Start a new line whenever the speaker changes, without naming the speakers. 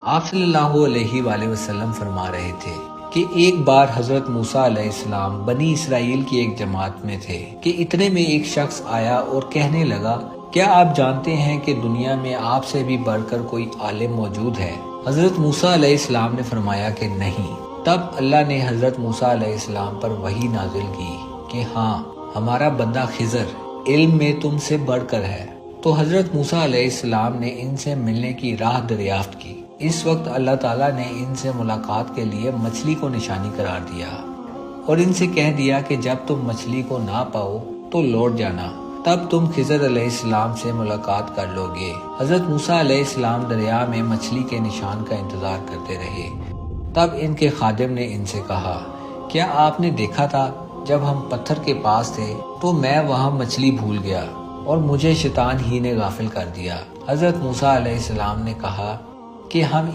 آپ صلی اللہ علیہ وآلہ وسلم فرما رہے تھے کہ ایک بار حضرت موسیٰ علیہ السلام بنی اسرائیل کی ایک جماعت میں تھے کہ اتنے میں ایک شخص آیا اور کہنے لگا، کیا آپ جانتے ہیں کہ دنیا میں آپ سے بھی بڑھ کر کوئی عالم موجود ہے؟ حضرت موسیٰ علیہ السلام نے فرمایا کہ نہیں۔ تب اللہ نے حضرت موسیٰ علیہ السلام پر وحی نازل کی کہ ہاں، ہمارا بندہ خضر علم میں تم سے بڑھ کر ہے۔ تو حضرت موسیٰ علیہ السلام نے ان سے ملنے کی راہ دریافت کی۔ اس وقت اللہ تعالیٰ نے ان سے ملاقات کے لیے مچھلی کو نشانی قرار دیا اور ان سے کہہ دیا کہ جب تم مچھلی کو نہ پاؤ تو لوٹ جانا، تب تم خضر علیہ السلام سے ملاقات کر لو گے۔ حضرت موسیٰ علیہ السلام دریا میں مچھلی کے نشان کا انتظار کرتے رہے۔ تب ان کے خادم نے ان سے کہا، کیا آپ نے دیکھا تھا جب ہم پتھر کے پاس تھے تو میں وہاں مچھلی بھول گیا اور مجھے شیطان ہی نے غافل کر دیا۔ حضرت موسیٰ علیہ السلام نے کہا کہ ہم